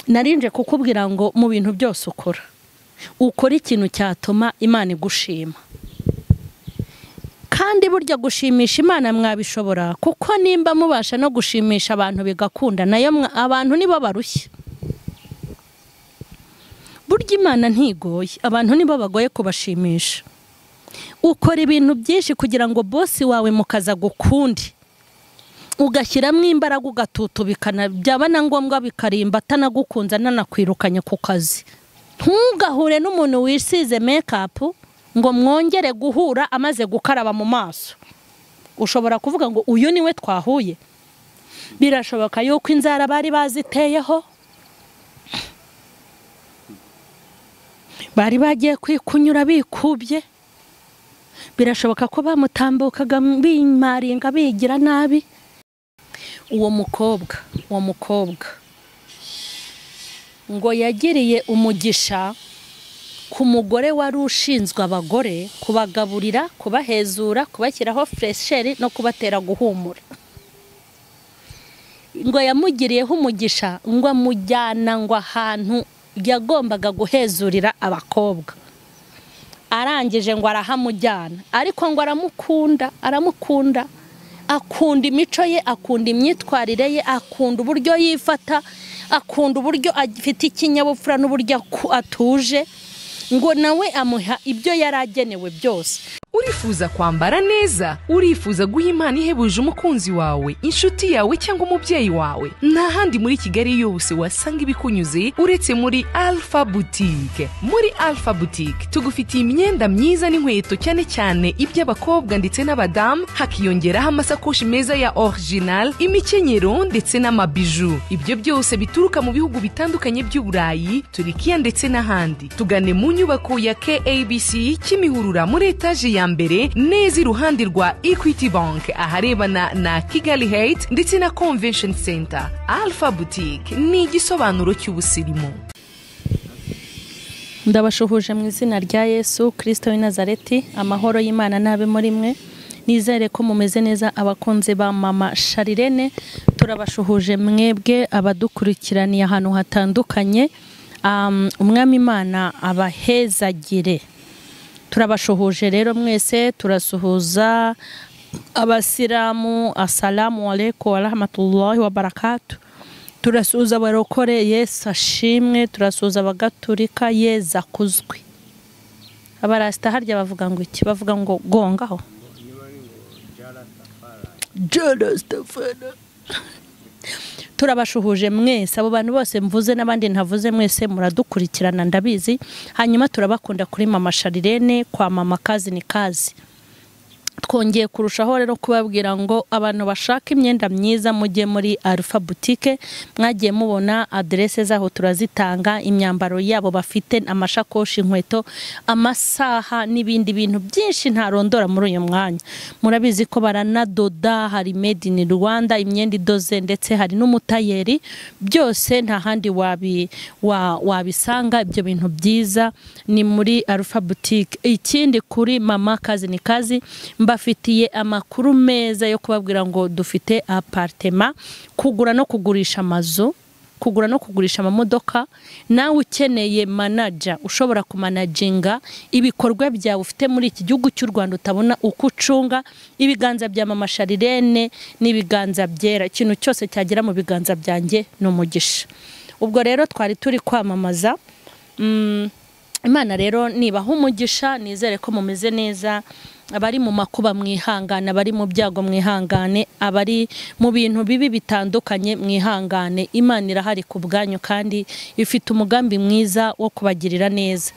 narinje kukubwira ngo mu bintu byose ukora ikintu cyatuma Imana igushima. Kandi burya gushimisha Imana mwabishobora, kuko nimba mubasha no gushimisha abantu bigakunda, nayo abantu nibo barushye. Burya Imana ntigoye, abantu nibo bagoye kubashimisha. Ukora ibintu byinshi kugira ngo bosi wawe mukaza gukundi, ugashyiramo imbaraga ugatutubikana, byaba na ngombwa bikarimba atanagukunza nanakwirukanye ku kazi. Ntugahure n'umuntu wisize makeup ngo mwongere guhura amaze gukaraba mu maso. Ushobora kuvuga ngo uyu niwe twahuye. Birashoboka yuko inzara bari baziteyeho, bari bagiye kwikunyura bikubye. Birashoboka ko bamutambukaga bimaringa bigira nabi. Uwo mukobwa ngo yagiriye umugisha ku mugore wari ushinzwe abagore, kubagaburira, kubahezura, kubashyiraho fresheri no kubatera guhumura. Ngo yamugiriyeho umugisha, ngo amujyana ngo ahantu yagombaga guhezurira abakobwa. Arangije ngo arahamujyana, ariko ngo aramukunda, akunda imico ye, akunda imyitwarire ye, akunda uburyo yifata, akunda uburyo afite ikinyabupfura n'uburyo atuje, ngo nawe amuha ibyo yaragenewe byose. Urifuza kwambara neza, urifuza guha Imana ihebuje umukunzi wawe, inshuti yawe cyangwa umubyeyi wawe, nta handi muri Kigali yose wasanga ibikunyuze uretse muri Alpha Boutique. Muri Alpha Boutique tugufitiye imyenda myiza n'inkweto, cyane cyane iby'abakobwa ndetse n'abadamu, hakiyongeraho amasakoshi meza ya original, imikenyero ndetse n'amabiju. Ibyo byose bituruka mu bihugu bitandukanye by'Uburayi, Turikiya ndetse n'ahandi. Tugane mu nyubako ya KABC Kimihurura muri etaje ya mbere, neza iruhande rwa Equity Bank, aharebana na Kigali Heights ndetse na Convention Center. Alpha Boutique ni igisobanuro cy'ubusirimu. Ndabashuhuje mu izina rya Yesu Kristo w'i Nazareti. Amahoro y'Imana nabe muri mwe. Nizere ko mumeze neza abakunzi ba Mama Sharirene. Turabashuhuje mwebwe abadukurikiraniye ahantu hatandukanye. Umwami Imana abahezagire. Turabashuhuje rero mwese, turasuhuza abasilamu, assalamu alaikum wa rahmatullahi wa barakatuh. Turasuhuza abarokore, Yesu ashimwe. Turasuhuza abagatulika, Yesu akuzwe. Abarasta harya bavuga ngo iki? Bavuga ngo gongaho Jarastafara. Turabashuhuje mwese, abo bantu bose mvuze n'abandi ntavuze, mwese muradukurikirana ndabizi. Hanyuma turabakunda kuri Mama Sharirene, kwa Mama Kazi ni Kazi. Twongeye kurushaho rero kubabwira ngo abantu bashaka imyenda myiza mujye muri Alpha Boutique. Mwagiye mubona adresse zaho turazitanga, imyambaro yabo bafite, amashakoshi, inkweto, amasaha n'ibindi bintu byinshi ntarondora muri uyu mwanya. Murabizi ko baranadoda, hari made in Rwanda, imyenda idoze, ndetse hari n'umutayeri. Byose nta handi wabisanga ibyo bintu byiza ni muri Alpha Boutique. Ikindi kuri Mama Kazi ni Kazi, mbafitiye amakuru meza yo kubabwira ngo dufite apartment, kugura no kugurisha amazu, kugura no kugurisha amamodoka. Nawe ukeneye manager ushobora kumanaginga ibikorwa byawe ufite muri iki gihugu cy'u Rwanda, utabona uko ucunga ibiganza bya Mama Sharirene n'ibiganza byera. Ikintu cyose cyagera mu biganza byanjye no mugisha. Ubwo rero twari turi kwamamaza. Imana rero nibaha umugisha, nizere ko mumeze neza. Abari mu makuba mwihangane, abari mu byago mwihangane, abari mu bintu bibi bitandukanye mwihangane. Imana irahari ku bwanyu kandi ifite umugambi mwiza wo kubagirira neza.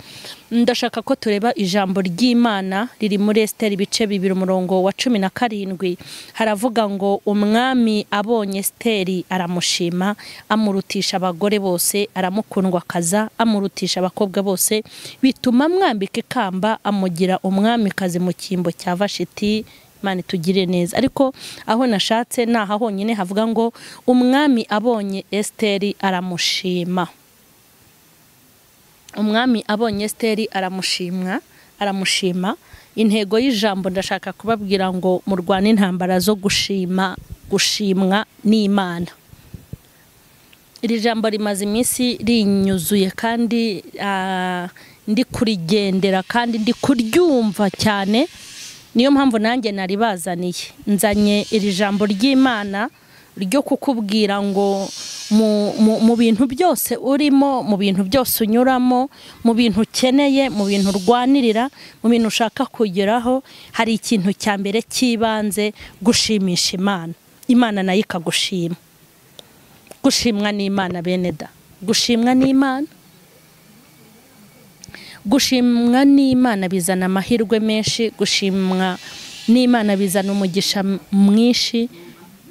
Ndashaka ko tureba ijambo ry'Imana riri muri Esther ibice 2 umurongo wa 17. Haravuga ngo umwami abonye Esther aramushima, amurutisha abagore bose, aramukundwa kaza, amurutisha abakobwa bose, bituma mwambika ikamba, amugira umwami kazi mu kimbo cya Vashiti. Imana tugire neza. Ariko aho nashatse naha honyine havuga ngo umwami abonye Esther aramushima. Umwami abonye Esther aramushima. Intego y'ijambo ndashaka kubabwira ngo murwane intambara zo gushimwa n'Imana. iri jambo rimaze iminsi rinyuzuye kandi ndi kurigendera kandi ndi kuryumva cyane, niyo mpamvu nanjye naribazaniye. Nzanye iri jambo ry'Imana ryo kukubwira ngo mu bintu byose urimo, mu bintu byose unyuramo, mu bintu ukeneye, mu bintu urwanirira, mu bintu ushaka kugeraho, hari ikintu cya mbere cy'ibanze: gushimisha Imana. Imana nayo ikagushima. Gushimwa n'Imana bene da, gushimwa n'Imana. Gushimwa n'Imana bizana amahirwe menshi, gushimwa n'Imana bizana umugisha mwinshi,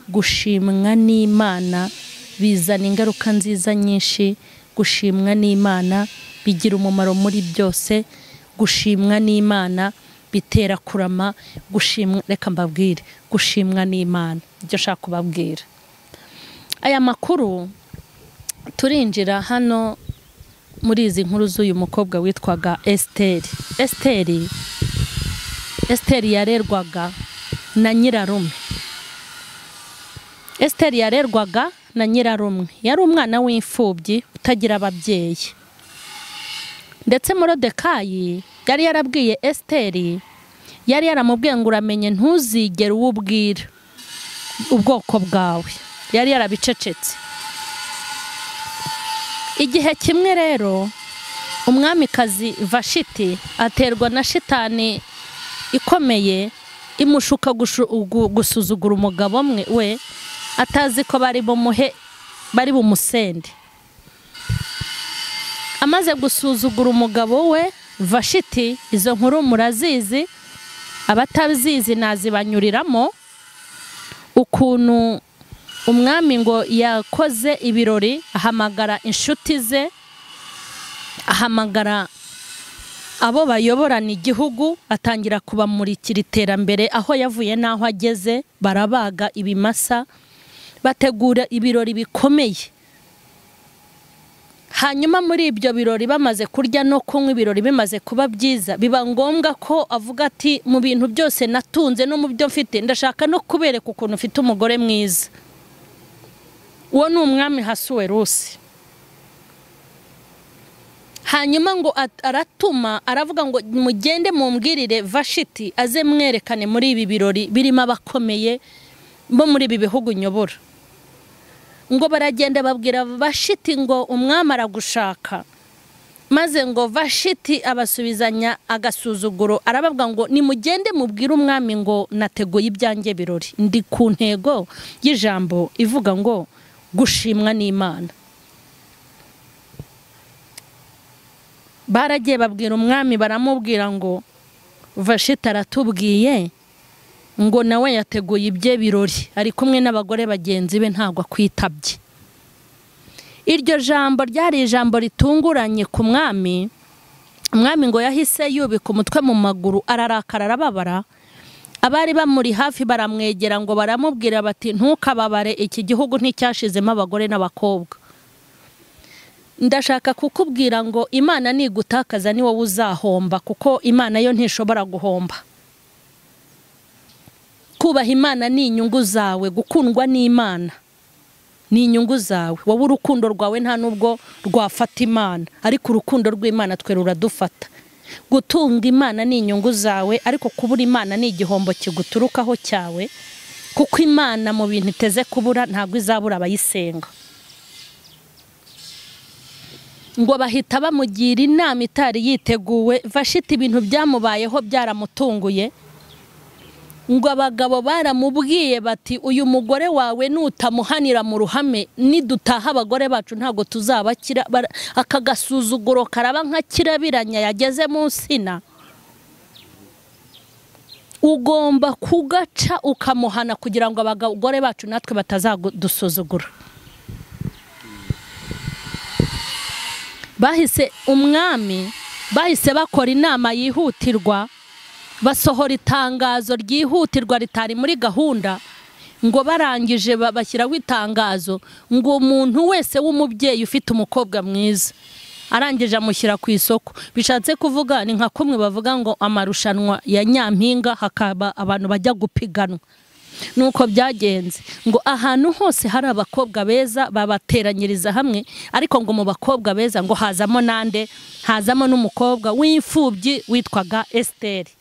gushimwa n'Imana bizana ingaruka nziza nyinshi, gushimwa n'Imana bigira umumaro muri byose, gushimwa n'Imana bitera kurama, gushimwa, reka mbabwire, gushimwa n'Imana ibyo shaka kubabwira. Aya makuru turinjira hano muri izi nkuru z'uyu mukobwa witwaga Esteri. Esteri yarerwaga na nyirarume. Esteri yarerwaga na nyirarume, yari umwana w'imfubyi utagira ababyeyi. Ndetse Morodekayi yari yarabwiye Esteri, yari yaramubwiye ngo uramenye ntuzigere uwubwira ubwoko bwawe. Yari yarabicecetse. Igihe kimwe rero umwamikazi Vashiti aterwa na shitani ikomeye, imushuka gusuzugura umugabo we atazi ko bari bumusende. Amaze gusuzugura umugabo we Vashiti, izo nkuru murazizi, abatazizi nazibanyuriramo, ukuntu umwami ngo yakoze ibirori, ahamagara inshuti ze, ahamagara abo bayoborana igihugu, atangira kubamurikira iterambere aho yavuye n'aho ageze. Barabaga ibimasa, bategura ibirori bikomeye. Hanyuma muri ibyo birori bamaze kurya no kunywa, ibirori bimaze kuba byiza, biba ngombwa ko avuga ati mu bintu byose natunze no mu byo mfite ndashaka no kubereka ukuntu ufite umugore mwiza. Uwo ni umwami Hasuwerusi. Hanyuma ngo aratuma, aravuga ngo mugende mumbwirire Vashiti aze mwerekane muri ibi birori birimo abakomeye bo muri ibi bihugu nyobora. Ngo baragenda babwira Vashiti ngo umwami aragushaka. Maze ngo Vashiti abasubizanya agasuzuguro, arabavuga ngo nimugende mubwire umwami ngo nateguye ibyanjye birori. Ndi ku ntego y'ijambo ivuga ngo gushimwa n'Imana. Baragiye babwira umwami, baramubwira ngo Vashiti aratubwiye ngo nawe yateguye ibye birori, ari kumwe n'abagore bagenzi be, ntabwo akwitabye. Iryo jambo ryari ijambo ritunguranye ku mwami. Umwami ngo yahise yubika umutwe mu maguru, ararakara, arababara. Abari bamuri hafi baramwegera ngo baramubwira bati ntukababare, iki gihugu nticyashizemo abagore n'abakobwa. Ndashaka kukubwira ngo Imana nigutakaza ni wowe uzahomba, kuko Imana yo ntishobora guhomba. Kubaha Imana ni inyungu zawe, gukundwa n'Imana ni inyungu zawe. Wowe urukundo rwawe nta nubwo rwafata Imana, ariko urukundo rw'Imana twe ruradufata. Gutunga Imana ni inyungu zawe, ariko kubura Imana ni igihombo kiguturukaho cyawe, kuko Imana mu bintu iteze kubura ntabwo izabura abayisenga. Ngo bahita bamugira inama itari yiteguwe. Vashiti ibintu byamubayeho byaramutunguye. Ngo abagabo baramubwiye bati uyu mugore wawe nutamuhanira mu ruhame, nidutaha abagore bacu ntabwo tuzabakira. Akagasuzuguro karaba nka kirabiranya yageze mu nsina. Ugomba kugaca ukamuhana kugira ngo abagore bacu natwe batazadusuzugura. Umwami bahise bakora inama yihutirwa, basohora itangazo ryihutirwa ritari muri gahunda. Ngo barangije bashyiraho itangazo ngo umuntu wese w'umubyeyi ufite umukobwa mwiza, arangije amushyira ku isoko. Bishatse kuvuga ni nka kumwe bavuga ngo amarushanwa ya Nyampinga, hakaba abantu bajya gupiganwa. nuko byagenze ngo ahantu hose hari abakobwa beza babateranyiriza hamwe, ariko ngo mu bakobwa beza ngo hazamo nande, hazamo n'umukobwa w'imfubyi witwaga Esiteri.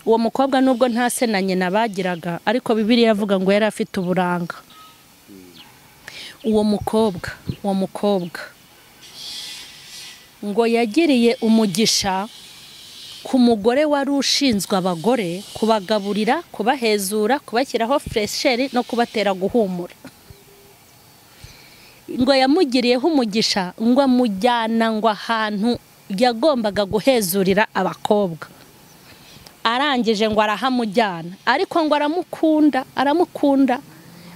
Uwo mukobwa nubwo nta se na nyina bagiraga, ariko Bibiliya yavuga ngo yari afite uburanga. Uwo mukobwa ngo yagiriye umugisha ku mugore wari ushinzwe abagore, kubagaburira, kubahezura, kubashyiraho fresheri no kubatera guhumura. Ngo yamugiriyeho umugisha, ngo amujyana ngo ahantu yagombaga guhezurira abakobwa. Arangije ngo arahamujyana, ariko ngo aramukunda,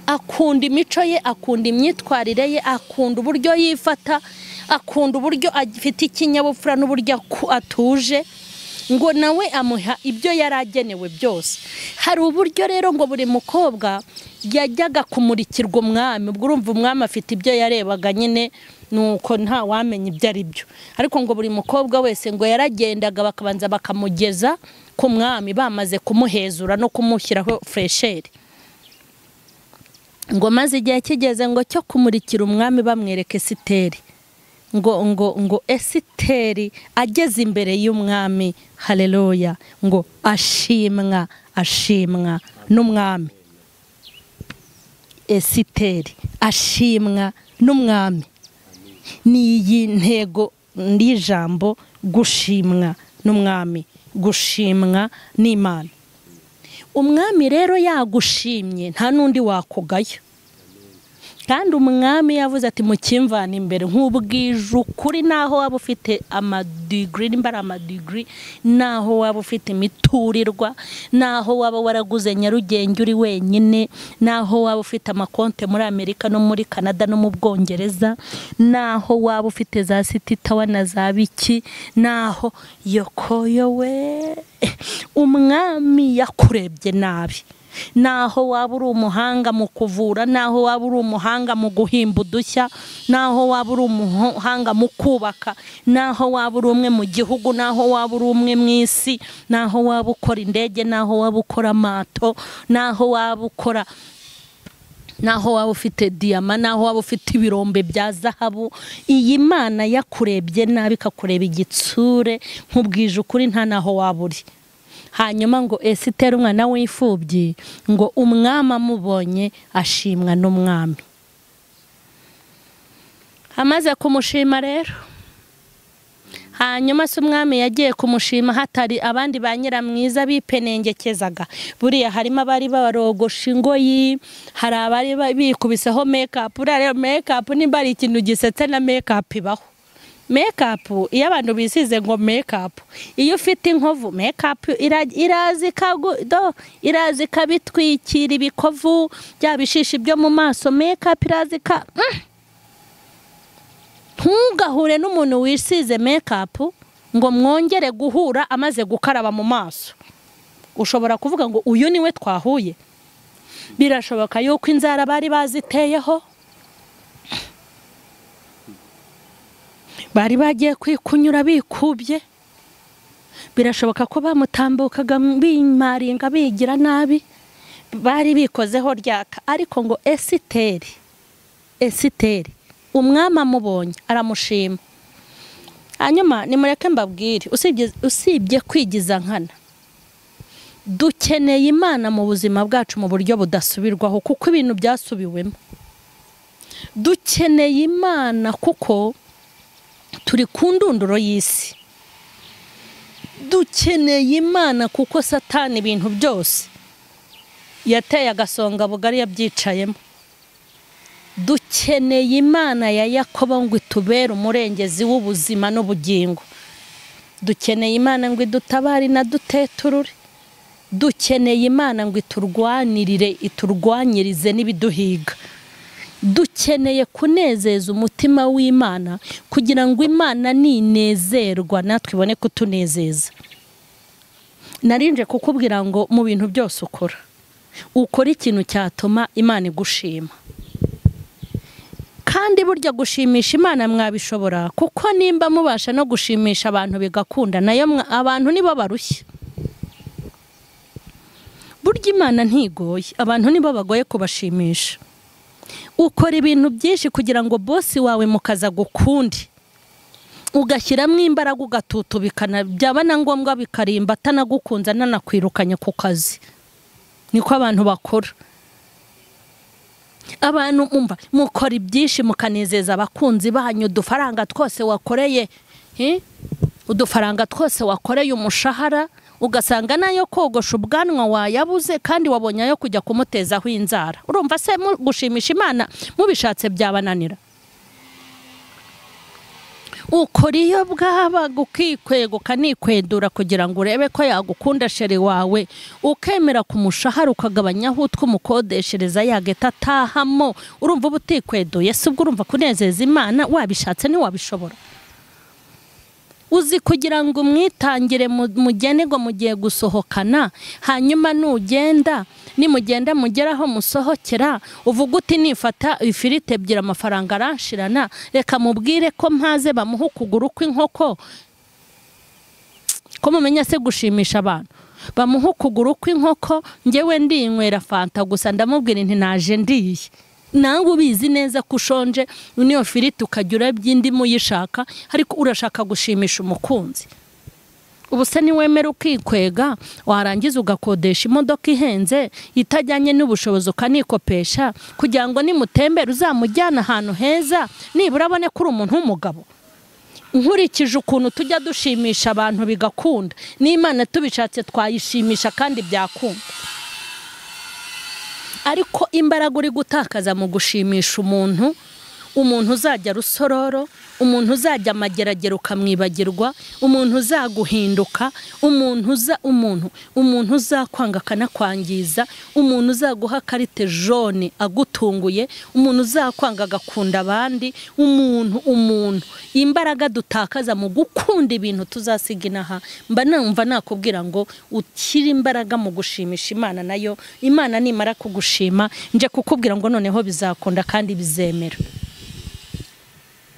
akunda imico ye, akunda imyitwarire ye, akunda uburyo yifata, akunda uburyo afite ikinyabupfura n'uburyo atuje, ngo nawe amuha ibyo yaragenewe byose. Hari uburyo rero ngo buri mukobwa yajyaga kumurikirwa umwami, ubwo urumva umwami afite ibyo yarebaga nyine, nuko nta wamenya ibyo ari byo, ariko ngo buri mukobwa wese ngo yaragendaga bakabanza bakamugeza ku mwami bamaze kumuhezura no kumushyiraho fresheri. Ngo maze igihe kigeze ngo cyo kumurikira umwami bamwereke Esiteri, ngo Esiteri ageze imbere y'umwami, haleluya, ngo ashimwa n'umwami. Esiteri ashimwa n'umwami. Ni iyi ntego n'ijambo gushimwa n'umwami, gushimwa n'Imana. Umwami rero yagushimye nta nundi wakugaya, kandi umwami yavuze ati mukimvana imbere nk'ubwije ukuri, naho waba ufite amadigiri, nimbara amadigiri, naho waba ufite imiturirwa, naho waba waraguze Nyarugenge uri wenyine, naho waba ufite amakonte muri Amerika no muri Canada no mu Bwongereza, naho waba ufite za City Tower na za biki, naho yokoyowe umwami yakurebye nabi. Naho waba uri umuhanga mu kuvura, naho waba uri umuhanga mu guhimba udushya, naho waba uri umuhanga mu kubaka, naho waba uri umwe mu gihugu, naho waba uri umwe mu isi, naho waba ukora indege, naho waba ukora amato, naho waba ufite diyama, naho waba ufite ibirombe bya zahabu, iyi Mana yakurebye nabi ikakureba igitsure nk'ubwije ukuri nta naho waba uri. Hanyuma ngo Esiteri umwana w'imfubyi, ngo umwami amubonye ashimwa n'umwami. Amaze kumushima rero, hanyuma se umwami yagiye kumushima hatari abandi ba Nyiramwiza bipenengekezaga. Buriya harimo abari barogosha ingoyi, hari abari bikubiseho make-up. Rero make-up nimba ari ikintu gisetse na make-up ibaho. Make-up iyo abantu bisize ngo make-up, iyo ufite inkovu make-up irazi kabitwikira ibikovu byabishishi byo mu maso. Make-up irazika ntugahure n'umuntu wisize make-up ngo mwongere guhura amaze gukaraba mu maso. Ushobora kuvuga ngo uyu niwe twahuye. Birashoboka yuko inzara bari baziteyeho, bari bagiye kwikunyura bikubye, birashoboka ko bamutambukaga bimaringa bigira nabi, bari bikozeho ryaka. Ariko ngo Esiteri umwami amubonye aramushima. Hanyuma nimureke mbabwire, usibye kwigiza nkana, dukeneye Imana mu buzima bwacu mu buryo budasubirwaho, kuko ibintu byasubiwemo. Dukeneye Imana kuko turi ku ndunduro y'isi. Dukeneye Imana kuko Satani ibintu byose yateye agasonga bugari yabyicayemo. Dukeneye Imana ya Yakobo ngo itubere umurengezi w'ubuzima n'ubugingo. Dukeneye Imana ngo idutabare na duteturure. Dukeneye Imana ngo iturwanyirize n'ibiduhiga. Dukeneye kunezeza umutima w'Imana kugira ngo Imana ninezerwa natwe ibone kutunezeza. Narinje kukubwira ngo mu bintu byose ukora ikintu cyatuma Imana igushima. Kandi burya gushimisha Imana mwabishobora, kuko nimba mubasha no gushimisha abantu bigakunda, nayo abantu nibo barushye. burya Imana ntigoye, abantu nibo bagoye kubashimisha. Ukora ibintu byinshi kugira ngo bosi wawe mukaza gukundi, ugashyiramo imbaraga ugatutubikana, byaba na ngombwa bikarimba atanagukunza nanakwirukanye ku kazi. Niko abantu bakora. Abantu mukora ibyinshi mukanezeza abakunzi banyu, udufaranga twose wakoreye, udufaranga twose wakoreye umushahara, ugasanga nayo kogosha ubwanwa wayabuze kandi wabonye ayo kujya kumutezaho inzara. Urumva se gushimisha Imana mubishatse byabananira? Ukora iyo bwaba gukikwega ukanikwedura kugira ngo urebe ko yagukunda sheri wawe, ukemera ku mushahara ukagabanyaho utwumukodeshereza yageta atahamo. Urumva ubutikweduye se ubwo urumva kunezeza Imana wabishatse ntiwabishobora? Uzi kugira ngo umwitangire mugene ngo mugiye gusohokana, hanyuma nugenda nimugenda mugeraho musohokera uvuga uti nifata ifirite ebyiri amafaranga aranshirana, reka mubwire ko mpaze bamuha ukuguru kw'inkoko. Ko mumenya se gushimisha abantu, bamuha ukuguru kw'inkoko, njyewe ndinywera fanta gusa ndamubwira inti naje ndiye. Nawe ubizi neza ko ushonje, niyo firiti ukajya urabyindi muyishaka, ariko urashaka gushimisha umukunzi. Ubu se niwemera ukikwega, warangiza ugakodesha imodoka ihenze itajyanye n'ubushobozi ukanikopesha kugira ngo nimutembere uzamujyana ahantu heza, nibura abone ko uri umuntu w'umugabo. Nkurikije ukuntu tujya dushimisha abantu bigakunda, n'Imana tubishatse twayishimisha kandi byakunda. Ariko imbaraga uri gutakaza mu gushimisha umuntu uzajya rusororo, umuntu uzajya amageragero ukamwibagirwa, umuntu uzaguhinduka, umuntu uzakwanga akanakwangiza, umuntu uzaguha karite jone agutunguye, umuntu uzakwanga agakunda abandi, umuntu imbaraga dutakaza mu gukunda ibintu tuzasiga inaha. Mba numva nakubwira ngo ukiri imbaraga mu gushimisha Imana, nayo Imana nimara kugushima nje kukubwira ngo noneho bizakunda kandi bizemera.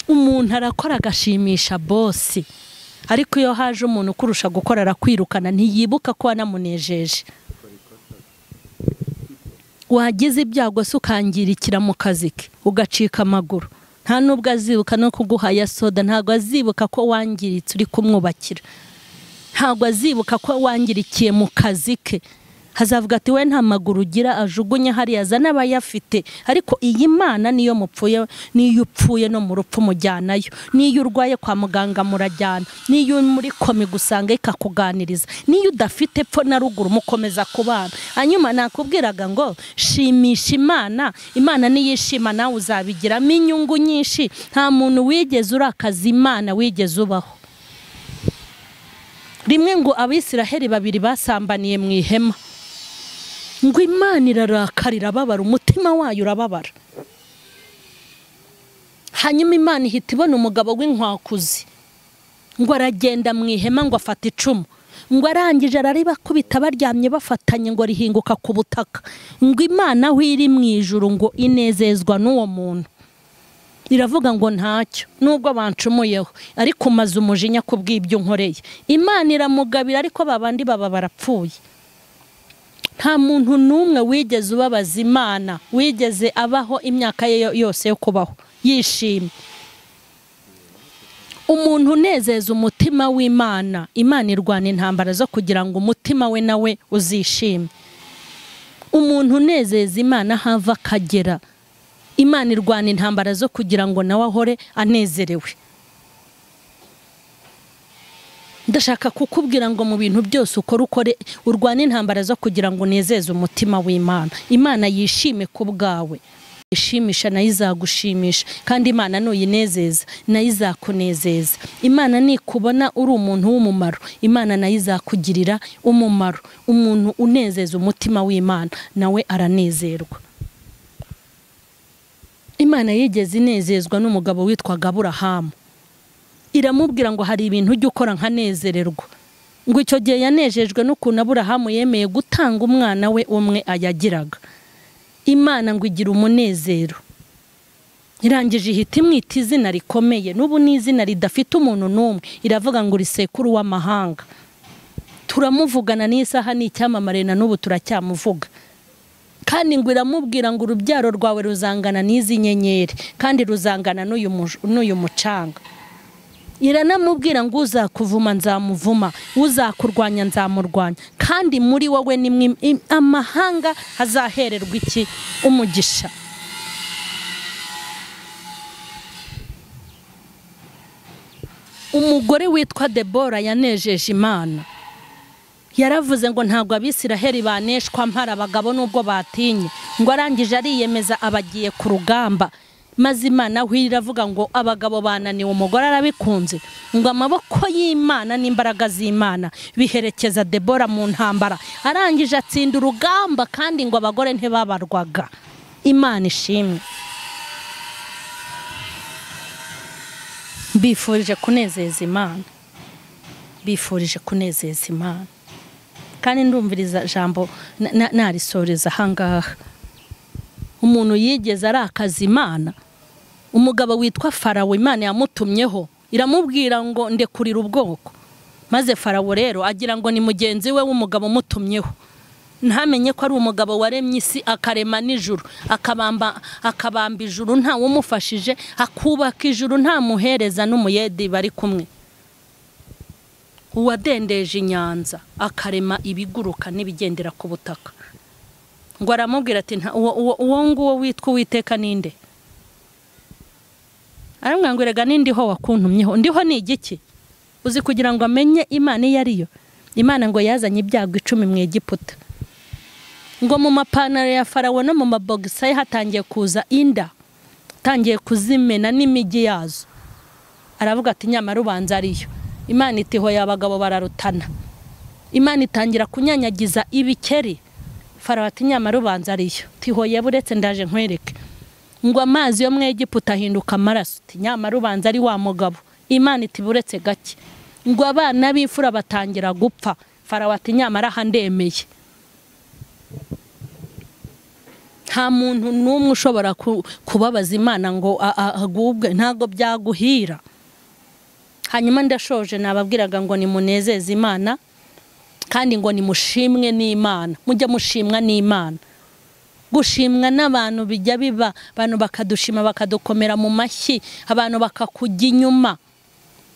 Umuntu arakora agashimisha bosi, ariko iyo haje umuntu kurusha gukora arakwirukana, ntiyibuka ko wanamunejeje. Wagize ibyago se ukangirikira mu kazi ke ugacika amaguru, nta nubwo azibuka no kuguha ya soda, ntabwo azibuka ko wangiritse uri kumwubakira, ntabwo azibuka ko wangirikiye mu kazi ke. Hazavuga ati we nta maguru ugira, ajugunye hariya azana abayafite. Ariko iyi Mana niyo mupfuye, niyo upfuye no mu rupfu mujyanayo, niyo urwaye kwa muganga murajyana, niyo muri komi gusanga ikakuganiriza, niyo udafite epfo na ruguru mukomeza kubana. Hanyuma nakubwiraga ngo shimisha Imana, Imana niyishima nawe uzabigiramo inyungu nyinshi. Nta muntu wigeze urakaza Imana wigeze ubaho. Rimwe ngo Abisiraheli babiri basambaniye mu ihema, ngo Imana irarakarira babara, umutima wayo urababara. Hanyuma Imana ihita ibona umugabo w'inkwakuzi, ngo aragenda mu ihema ngo afata icumu, ngo arangije araribakubita baryamye bafatanye ngo rihinguka ku butaka. Ngo Imana aho iri mu ijuru ngo inezezwa n'uwo muntu, iravuga ngo ntacyo nubwo bancumuyeho, ariko maze umujinya kubw'ibyo nkoreye. Imana iramugabira, ariko babandi baba barapfuye. Nta muntu n'umwe wigeze ubabaza Imana wigeze abaho imyaka ye yose yo kubaho yishimye. Umuntu unezeza umutima w'Imana, Imana irwana intambara zo kugira ngo umutima we nawe uzishime. Umuntu unezeza Imana hava akagera, Imana irwana intambara zo kugira ngo nawe ahore anezerewe. Ndashaka kukubwira ngo mu bintu byose ukore urwane intambara zo kugira ngo unezeze umutima w'Imana. Imana yishime ku bwawe, ishimisha nayo izagushimisha, kandi Imana nuyinezeza nayo izakunezeza. Imana nikubona uri umuntu w'umumaro, Imana nayo izakugirira umumaro. Umuntu unezeza umutima w'Imana nawe aranezerwa. Imana yigeze inezezwa n'umugabo witwaga Aburahamu, iramubwira ngo hari ibintu ujye ukora nkanezererwa. Ngo icyo gihe yanejejwe n'ukuntu Aburahamu yemeye gutanga umwana we umwe ayagiraga. Imana ngo igira umunezero, irangije ihita imwita izina rikomeye, n'ubu ni izina ridafite umuntu n'umwe. Iravuga ngo uri sekuru w'amahanga. turamuvugana n'isaha n'icyamamare na n'ubu turacyamuvuga kandi ngo iramubwira ngo urubyaro rwawe ruzangana n'izi nyenyeri kandi ruzangana n'uyu mucanga. Iranamubwira ngo uzakuvuma nzamuvuma, uzakurwanya nzamurwanya, kandi muri wowe nimwe amahanga hazahererwa iki? Umugisha. Umugore witwa Debora yanejeje Imana. Yaravuze ngo ntabwo Abisiraheli baneshwa mpara abagabo nubwo batinye, ngo arangije ariyemeza abagiye ku rugamba. Maze Imana iravuga ngo abagabo bananiwe, umugore arabikunze, ngo amaboko y'Imana n'imbaraga z'Imana biherekeza Debora mu ntambara, arangije atsinda urugamba kandi ngo abagore ntibabarwaga. Imana ishimwe. Bifurije kunezeza Imana, bifurije kunezeza Imana, kandi ndumviriza jambo narisoreza hangaha. Umuntu yigeze arakaza Imana, umugabo witwa Farawo Imana yamutumyeho iramubwira ngo ndekurira ubwoko, maze Farawo rero agira ngo ni mugenzi we w'umugabo mutumyeho, ntamenye ko ari umugabo waremye isi akarema n'ijuru, akabamba ijuru nta wumufashije, akubaka ijuru nta muhereza n'umuyedi bari kumwe, uwadendeje inyanza akarema ibiguruka n'ibigendera ku butaka. Ngo aramubwira ati uwo nguwo witwa Uwiteka ninde? Aramubwira ngo rega nindiho wakuntumyeho. Ndiho ni igiki? Uzi kugira ngo amenye Imana iyo ariyo. Imana ngo yazanye ibyago 10 mu Egiputa, ngo mu mapantaro ya Farawo no mu mabogisa ye hatangiye kuza inda, tangiye kuzimena n'imigi yazo. Aravuga ati nyamara ubanza ariyo. Imana iti hoya abagabo bararutana. Imana itangira kunyanyagiza ibikeri. Farawo ati nyamara ubanza ariyo. Tihoye buretse ndaje nkwereke. Ngo amazi yo mu Egiputa ahinduka amaraso. Ati nyamara ubanza ari wa mugabo. Imana iti buretse gake. Ngo abana b'imfura batangira gupfa. Farawo ati nyamara handemeye. Nta muntu n'umwe ushobora kubabaza Imana ngo agubwe, ntago byaguhira. Hanyuma ndashoje nababwiraga ngo ni munezeze Imana kandi ngo ni mushimwe n'Imana. Mujya mushimwa n'Imana. Gushimwa n'abantu bijya biba, abantu bakadushima bakadukomera mu mashyi, abantu bakakujya inyuma.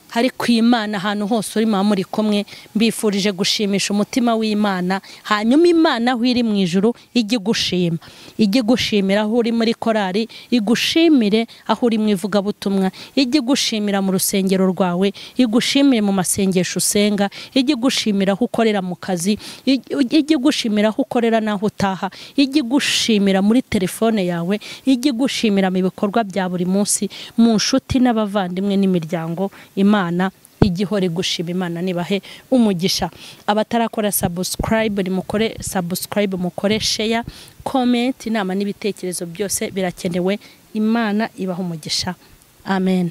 Hari ku Imana ahantu hose uri muri kumwe, mbifurije gushimisha umutima w'Imana. Hanyuma Imana aho iri mu ijuru ijye gushima, ijye gushimira aho uri muri korari, igushimire aho uri mu ivugabutumwa, ijye gushimira mu rusengero rwawe, igushimire mu masengesho usenga, ijye gushimira aho ukorera mu kazi, ijye gushimira aho ukorera naho utaha, ijye gushimira muri telefone yawe, ijye gushimira mu bikorwa bya buri munsi, mu nshuti n'abavandimwe n'imiryango. Imana igihore gushima. Imana nibahe umugisha. Abatarakora subscribe nimukore subscribe, mukore share, comment, inama n'ibitekerezo byose birakenewe. Imana ibahe umugisha. Amen.